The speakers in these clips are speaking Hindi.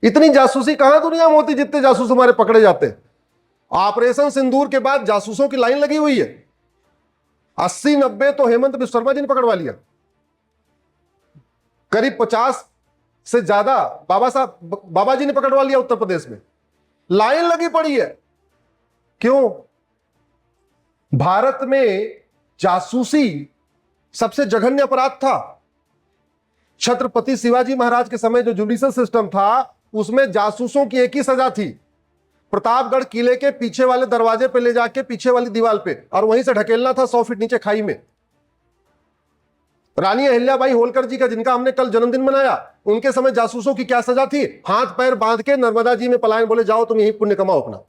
इतनी जासूसी कहां दुनिया में होती जितने जासूस हमारे पकड़े जाते हैं। ऑपरेशन सिंदूर के बाद जासूसों की लाइन लगी हुई है। 80-90 तो हेमंत बिस्व शर्मा जी ने पकड़वा लिया, करीब 50 से ज्यादा बाबा जी ने पकड़वा लिया उत्तर प्रदेश में। लाइन लगी पड़ी है। क्यों? भारत में जासूसी सबसे जघन्य अपराध था। छत्रपति शिवाजी महाराज के समय जो जुडिशल सिस्टम था उसमें जासूसों की एक ही सजा थी, प्रतापगढ़ किले के पीछे वाले दरवाजे पे ले जाके पीछे वाली दीवार पे और वहीं से ढकेलना था 100 फीट नीचे खाई में। रानी अहिल्याबाई होलकर जी का, जिनका हमने कल जन्मदिन मनाया, उनके समय जासूसों की क्या सजा थी? हाथ पैर बांध के नर्मदा जी में पलायन, बोले जाओ तुम यही पुण्य कमाओ अपना।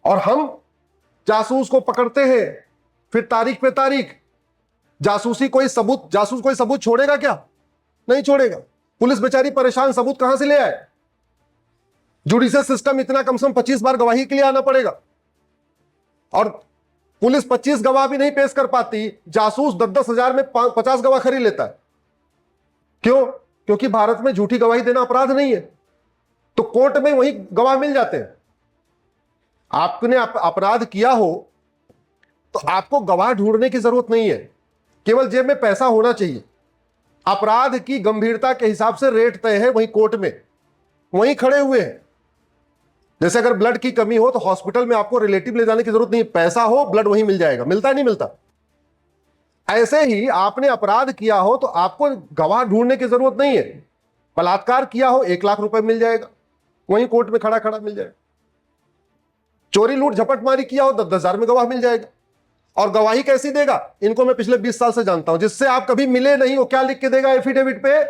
और हम जासूस को पकड़ते हैं, फिर तारीख पे तारीख। जासूस कोई सबूत छोड़ेगा क्या? नहीं छोड़ेगा। पुलिस बेचारी परेशान, सबूत कहां से ले आए? जुडिशियल सिस्टम इतना, कम से कम 25 बार गवाही के लिए आना पड़ेगा और पुलिस 25 गवाह भी नहीं पेश कर पाती, जासूस 10-10 हजार में 50 गवाह खरीद लेता है। क्यों? क्योंकि भारत में झूठी गवाही देना अपराध नहीं है, तो कोर्ट में वही गवाह मिल जाते हैं। आपने अपराध किया हो तो आपको गवाह ढूंढने की जरूरत नहीं है, केवल जेब में पैसा होना चाहिए। अपराध की गंभीरता के हिसाब से रेट तय है वहीं कोर्ट में, वहीं खड़े हुए हैं। जैसे अगर ब्लड की कमी हो तो हॉस्पिटल में आपको रिलेटिव ले जाने की जरूरत नहीं, पैसा हो ब्लड वहीं मिल जाएगा। मिलता है नहीं मिलता? ऐसे ही आपने अपराध किया हो तो आपको गवाह ढूंढने की जरूरत नहीं है। बलात्कार किया हो 1 लाख रुपए मिल जाएगा, वहीं कोर्ट में खड़ा खड़ा मिल जाएगा। चोरी लूट झपटमारी किया हो 10-10 हजार में गवाह मिल जाएगा। और गवाही कैसी देगा? इनको मैं पिछले 20 साल से जानता हूं, जिससे आप कभी मिले नहीं हो, क्या लिख के देगा एफिडेविट पे?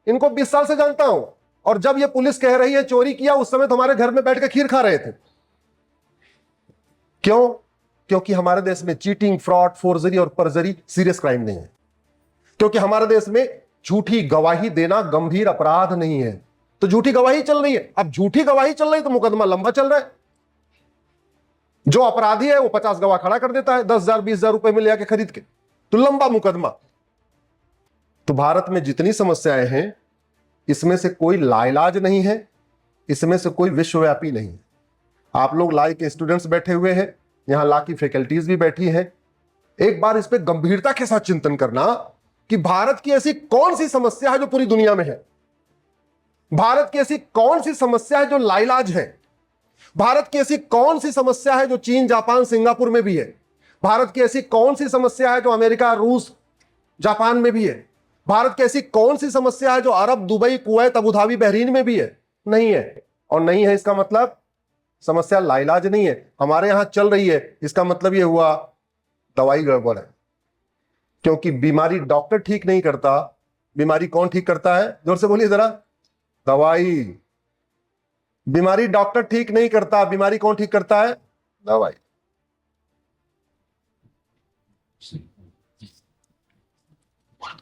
इनको 20 साल से जानता हूं, और जब ये पुलिस कह रही है चोरी किया, उस समय तुम्हारे घर में बैठ के खीर खा रहे थे। क्यों? क्योंकि हमारे देश में चीटिंग, फ्रॉड, फोर्जरी और परजरी सीरियस क्राइम नहीं है। क्योंकि हमारे देश में झूठी गवाही देना गंभीर अपराध नहीं है, तो झूठी गवाही चल रही है। अब झूठी गवाही चल रही तो मुकदमा लंबा चल रहा है। जो अपराधी है वो 50 गवाह खड़ा कर देता है 10,000 20,000 रुपए में ले आके खरीद के, तो लंबा मुकदमा। तो भारत में जितनी समस्याएं हैं, इसमें से कोई लाइलाज नहीं है, इसमें से कोई विश्वव्यापी नहीं है। आप लोग ला के स्टूडेंट्स बैठे हुए हैं, यहां ला की फैकल्टीज भी बैठी हैं। एक बार इस पे गंभीरता के साथ चिंतन करना कि भारत की ऐसी कौन सी समस्या है जो पूरी दुनिया में है। भारत की ऐसी कौन सी समस्या है जो लाइलाज है। भारत की ऐसी कौन सी समस्या है जो चीन, जापान, सिंगापुर में भी है। भारत की ऐसी कौन सी समस्या है जो अमेरिका, रूस, जापान में भी है। भारत की ऐसी कौन सी समस्या है जो अरब, Dubai, Kuwait, Abu Dhabi, Bahrain में भी है? नहीं है। और नहीं है इसका मतलब समस्या लाइलाज नहीं है, हमारे यहां चल रही है। इसका मतलब यह हुआ दवाई गड़बड़ है। क्योंकि बीमारी डॉक्टर ठीक नहीं करता, बीमारी कौन ठीक करता है? जोर से बोलिए जरा। दवाई। बीमारी डॉक्टर ठीक नहीं करता, बीमारी कौन ठीक करता है? दवाई।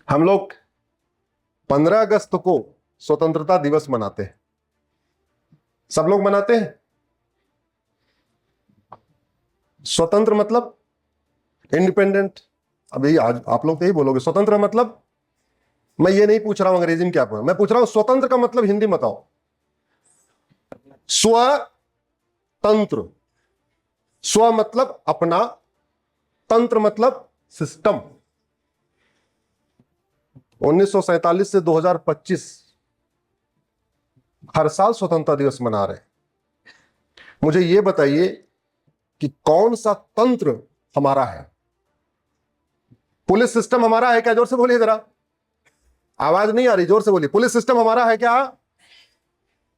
हम लोग 15 अगस्त को स्वतंत्रता दिवस मनाते हैं, सब लोग मनाते हैं। स्वतंत्र मतलब इंडिपेंडेंट। अभी आज आप लोग तो यही बोलोगे स्वतंत्र मतलब। मैं ये नहीं पूछ रहा हूं अंग्रेजी में क्या पूछा, मैं पूछ रहा हूं स्वतंत्र का मतलब हिंदी में बताओ। स्वतंत्र। स्व मतलब अपना, तंत्र मतलब सिस्टम। 1947 से 2025 हर साल स्वतंत्रता दिवस मना रहे हैं। मुझे यह बताइए कि कौन सा तंत्र हमारा है? पुलिस सिस्टम हमारा है क्या? जोर से बोलिए जरा, आवाज नहीं आ रही, जोर से बोलिए। पुलिस सिस्टम हमारा है क्या?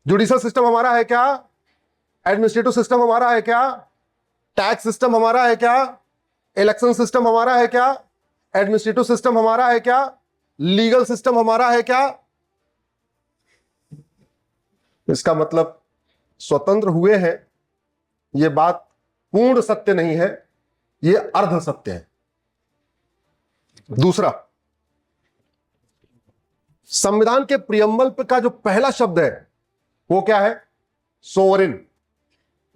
जुडिशियल सिस्टम हमारा है क्या? एडमिनिस्ट्रेटिव सिस्टम हमारा है क्या? टैक्स सिस्टम हमारा है क्या? इलेक्शन सिस्टम हमारा है क्या? एडमिनिस्ट्रेटिव सिस्टम हमारा है क्या? लीगल सिस्टम हमारा है क्या? इसका मतलब स्वतंत्र हुए हैं, यह बात पूर्ण सत्य नहीं है, यह अर्ध सत्य है। दूसरा, संविधान के प्रियम्बल का जो पहला शब्द है वो क्या है? सोवरेन।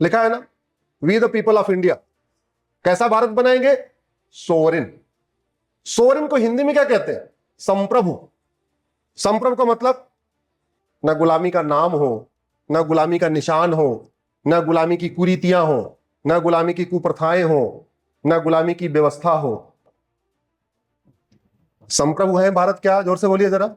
लिखा है ना, we the people of India. कैसा भारत बनाएंगे? सोवरेन। सोवरेन को हिंदी में क्या कहते हैं? संप्रभु। संप्रभु का मतलब न गुलामी का नाम हो, न गुलामी का निशान हो, न गुलामी की कुरीतियां हो, न गुलामी की कुप्रथाएं हो, न गुलामी की व्यवस्था हो। संप्रभु है भारत क्या? जोर से बोलिए जरा।